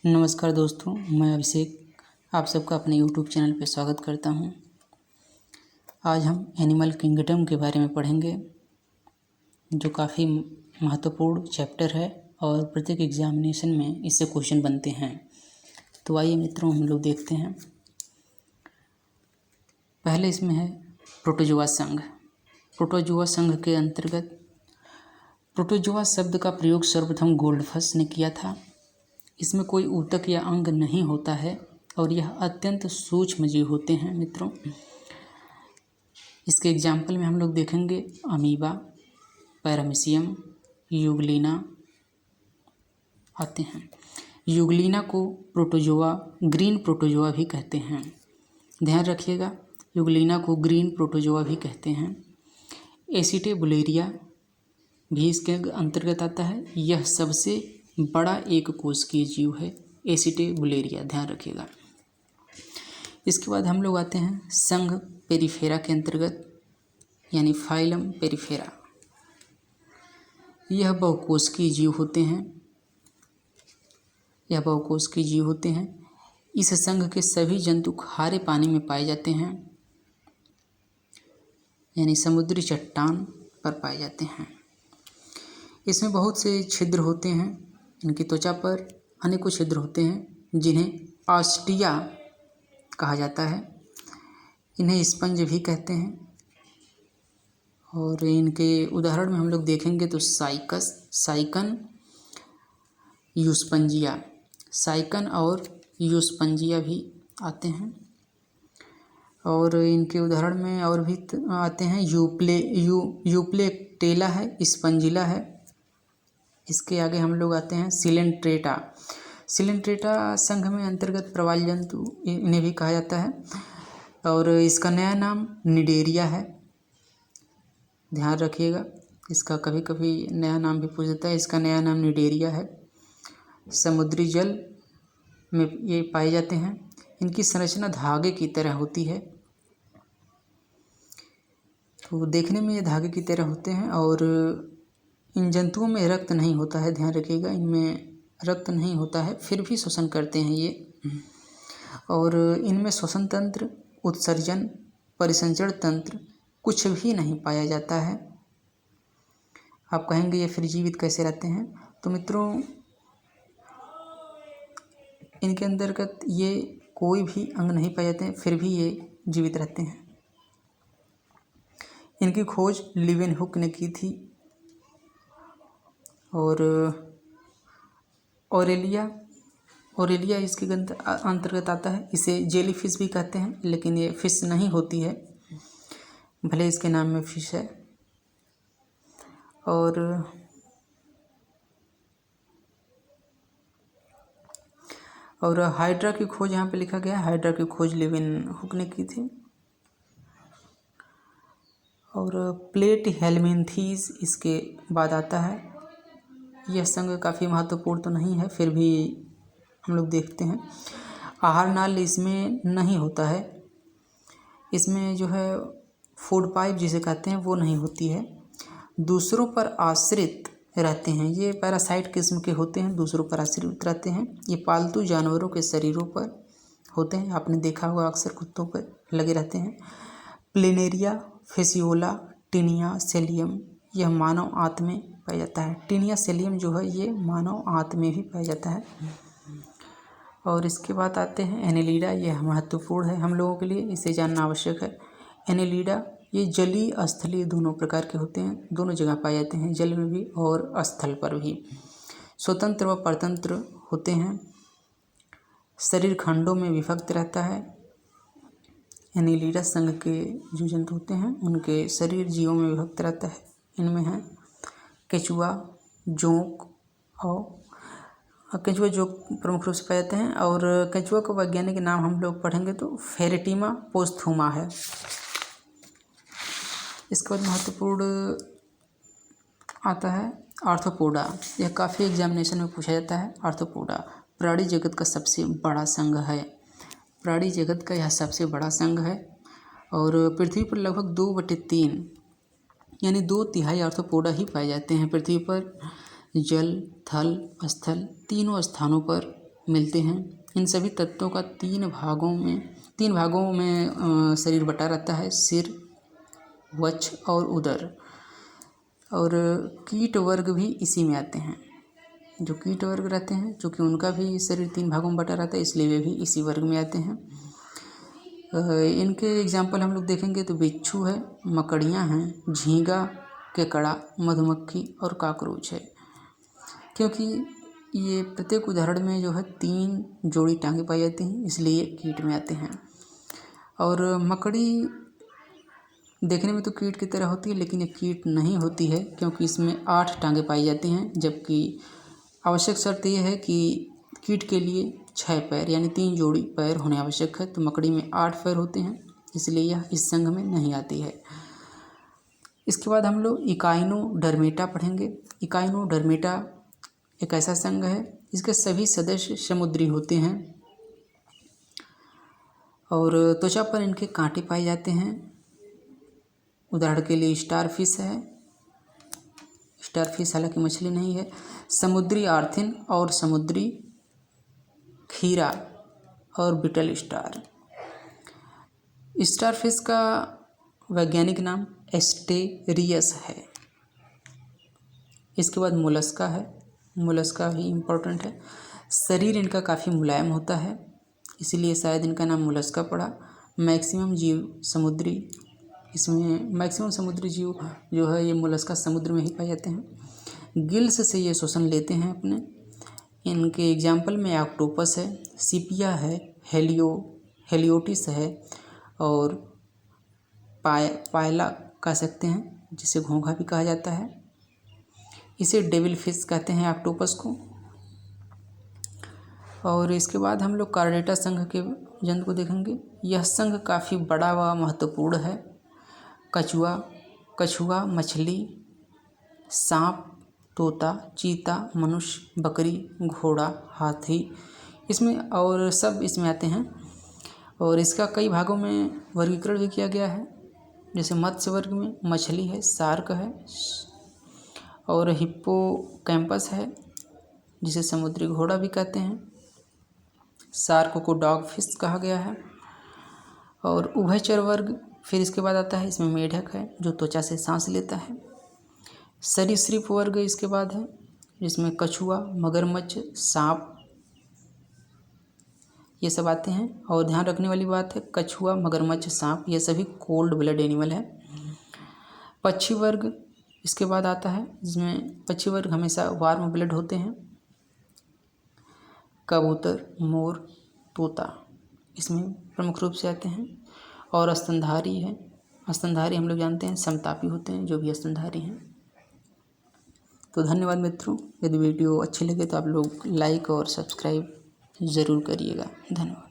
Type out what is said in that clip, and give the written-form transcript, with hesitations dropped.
नमस्कार दोस्तों, मैं अभिषेक आप सबका अपने YouTube चैनल पर स्वागत करता हूं। आज हम एनिमल किंगडम के बारे में पढ़ेंगे, जो काफ़ी महत्वपूर्ण चैप्टर है और प्रत्येक एग्जामिनेशन में इससे क्वेश्चन बनते हैं। तो आइए मित्रों, हम लोग देखते हैं। पहले इसमें है प्रोटोजोआ संघ। प्रोटोजोआ संघ के अंतर्गत प्रोटोजोआ शब्द का प्रयोग सर्वप्रथम गोल्डफश ने किया था। इसमें कोई ऊतक या अंग नहीं होता है और यह अत्यंत सूक्ष्म जीव होते हैं मित्रों। इसके एग्जाम्पल में हम लोग देखेंगे अमीबा, पैरामीशियम, यूग्लिना आते हैं। यूग्लिना को प्रोटोजोआ, ग्रीन प्रोटोजोआ भी कहते हैं। ध्यान रखिएगा, यूग्लिना को ग्रीन प्रोटोजोआ भी कहते हैं। एसिटेबुलेरिया भी इसके अंतर्गत आता है। यह सबसे बड़ा एक कोशिकीय जीव है, एसिटेबुलेरिया, ध्यान रखिएगा। इसके बाद हम लोग आते हैं संघ पेरिफेरा के अंतर्गत, यानी फाइलम पेरिफेरा। यह बहुकोशिकीय जीव होते हैं। इस संघ के सभी जंतु खारे पानी में पाए जाते हैं, यानी समुद्री चट्टान पर पाए जाते हैं। इसमें बहुत से छिद्र होते हैं। इनकी त्वचा पर अनेकों छिद्र होते हैं, जिन्हें ऑस्टिया कहा जाता है। इन्हें स्पंज भी कहते हैं। और इनके उदाहरण में हम लोग देखेंगे तो साइकन, यूस्पंजिया, साइकन और यूस्पंजिया भी आते हैं। और इनके उदाहरण में और भी आते हैं यूप्लेक्टेला है, स्पंजिला है। इसके आगे हम लोग आते हैं सिलेंट्रेटा। सिलेंट्रेटा संघ में अंतर्गत प्रवाल जंतु इन्हें भी कहा जाता है और इसका नया नाम निडेरिया है। ध्यान रखिएगा, इसका कभी कभी नया नाम भी पूछ जाता है। इसका नया नाम निडेरिया है। समुद्री जल में ये पाए जाते हैं। इनकी संरचना धागे की तरह होती है। तो देखने में ये धागे की तरह होते हैं और इन जंतुओं में रक्त नहीं होता है। ध्यान रखिएगा, इनमें रक्त नहीं होता है, फिर भी श्वसन करते हैं ये। और इनमें श्वसन तंत्र, उत्सर्जन, परिसंचरण तंत्र कुछ भी नहीं पाया जाता है। आप कहेंगे ये फिर जीवित कैसे रहते हैं? तो मित्रों, इनके अंतर्गत ये कोई भी अंग नहीं पाए जाते हैं, फिर भी ये जीवित रहते हैं। इनकी खोज लीवेनहुक ने की थी। और ओरेलिया इसके अंतर्गत आता है। इसे जेली फिश भी कहते हैं, लेकिन ये फिश नहीं होती है, भले इसके नाम में फिश है। और हाइड्रा की खोज यहाँ पे लिखा गया है। हाइड्रा की खोज लीवेनहुक ने की थी। और प्लेट हेलमिन्थीस इसके बाद आता है। यह संघ काफ़ी महत्वपूर्ण तो नहीं है, फिर भी हम लोग देखते हैं। आहार नाल इसमें नहीं होता है। इसमें जो है फूड पाइप जिसे कहते हैं वो नहीं होती है। दूसरों पर आश्रित रहते हैं। ये पैरासाइट किस्म के होते हैं, दूसरों पर आश्रित रहते हैं। ये पालतू जानवरों के शरीरों पर होते हैं। आपने देखा होगा, अक्सर कुत्तों पर लगे रहते हैं। प्लेनेरिया, फेसियोला, टीनिया सेलियम, यह मानव आंत में पाया जाता है। टीनिया सेलियम जो है ये मानव आंत में भी पाया जाता है। और इसके बाद आते हैं एनेलिडा। यह महत्वपूर्ण है हम लोगों के लिए, इसे जानना आवश्यक है। एनेलिडा ये जलीय स्थलीय दोनों प्रकार के होते हैं, दोनों जगह पाए जाते हैं, जल में भी और स्थल पर भी। स्वतंत्र व परतंत्र होते हैं। शरीर खंडों में विभक्त रहता है। एनेलिडा संघ के जो जंतु होते हैं उनके शरीर जीवों में विभक्त रहता है। इनमें है केचुआ, जोंक और केंचुआ जो प्रमुख रूप से पाए जाते हैं। और केंचुआ का वैज्ञानिक नाम हम लोग पढ़ेंगे तो फेरेटिमा पोस्थुमा है। इसके बाद महत्वपूर्ण आता है आर्थ्रोपोडा। यह काफ़ी एग्जामिनेशन में पूछा जाता है। आर्थ्रोपोडा प्राणी जगत का सबसे बड़ा संघ है। प्राणी जगत का यह सबसे बड़ा संघ है और पृथ्वी पर लगभग 2/3 यानी 2/3 आर्थ्रोपोडा ही पाए जाते हैं। पृथ्वी पर जल, थल, स्थल तीनों स्थानों पर मिलते हैं। इन सभी तत्वों का तीन भागों में शरीर बटा रहता है, सिर, वक्ष और उदर। और कीट वर्ग भी इसी में आते हैं। जो कीट वर्ग रहते हैं, चूँकि उनका भी शरीर 3 भागों में बटा रहता है, इसलिए वे भी इसी वर्ग में आते हैं। इनके एग्जाम्पल हम लोग देखेंगे तो बिच्छू है, मकड़ियाँ हैं, झींगा, केकड़ा, मधुमक्खी और कॉकरोच है। क्योंकि ये प्रत्येक उदाहरण में जो है 3 जोड़ी टांगें पाई जाती हैं, इसलिए कीट में आते हैं। और मकड़ी देखने में तो कीट की तरह होती है, लेकिन ये कीट नहीं होती है, क्योंकि इसमें 8 टांगें पाई जाती हैं। जबकि आवश्यक शर्त यह है कि कीट के लिए 6 पैर यानी 3 जोड़ी पैर होने आवश्यक है, तो मकड़ी में 8 पैर होते हैं, इसलिए यह इस संघ में नहीं आती है। इसके बाद हम लोग इकाइनोडर्मेटा पढ़ेंगे। इकाइनोडर्मेटा एक ऐसा संघ है, इसके सभी सदस्य समुद्री होते हैं और त्वचा पर इनके कांटे पाए जाते हैं। उदाहरण के लिए स्टारफिश है, स्टारफिश हालांकि मछली नहीं है, समुद्री आर्थिन और समुद्री खीरा और बिटल स्टार। स्टारफिश का वैज्ञानिक नाम एस्टेरियस है। इसके बाद मोलस्का है, मोलस्का भी इम्पोर्टेंट है। शरीर इनका काफ़ी मुलायम होता है, इसलिए शायद इनका नाम मोलस्का पड़ा। मैक्सिमम समुद्री जीव जो है ये मोलस्का समुद्र में ही पाए जाते हैं। गिल्स से ये श्वसन लेते हैं अपने। इनके एग्जाम्पल में ऑक्टोपस है, सिपिया है, हेलियोटिस है और पायला कह सकते हैं, जिसे घोंघा भी कहा जाता है। इसे डेविल फिश कहते हैं ऑक्टोपस को। और इसके बाद हम लोग कार्डेटा संघ के जंतु को देखेंगे। यह संघ काफ़ी बड़ा व महत्वपूर्ण है। कछुआ, मछली, सांप, तोता, चीता, मनुष्य, बकरी, घोड़ा, हाथी इसमें आते हैं। और इसका कई भागों में वर्गीकरण भी किया गया है। जैसे मत्स्य वर्ग में मछली है, शार्क है और हिप्पोकैम्पस है, जिसे समुद्री घोड़ा भी कहते हैं। शार्क को डॉग फिश कहा गया है। और उभयचर वर्ग फिर इसके बाद आता है, इसमें मेढक है जो त्वचा से सांस लेता है। सरीसृप वर्ग इसके बाद है, जिसमें कछुआ, मगरमच्छ, सांप ये सब आते हैं। और ध्यान रखने वाली बात है, कछुआ, मगरमच्छ, सांप ये सभी कोल्ड ब्लड एनिमल है। पक्षी वर्ग इसके बाद आता है, जिसमें पक्षी वर्ग हमेशा वार्म ब्लड होते हैं। कबूतर, मोर, तोता इसमें प्रमुख रूप से आते हैं। और स्तनधारी है, स्तनधारी हम लोग जानते हैं समतापी होते हैं, जो भी स्तनधारी हैं। तो धन्यवाद मित्रों। यदि वीडियो अच्छी लगे तो आप लोग लाइक और सब्सक्राइब ज़रूर करिएगा। धन्यवाद।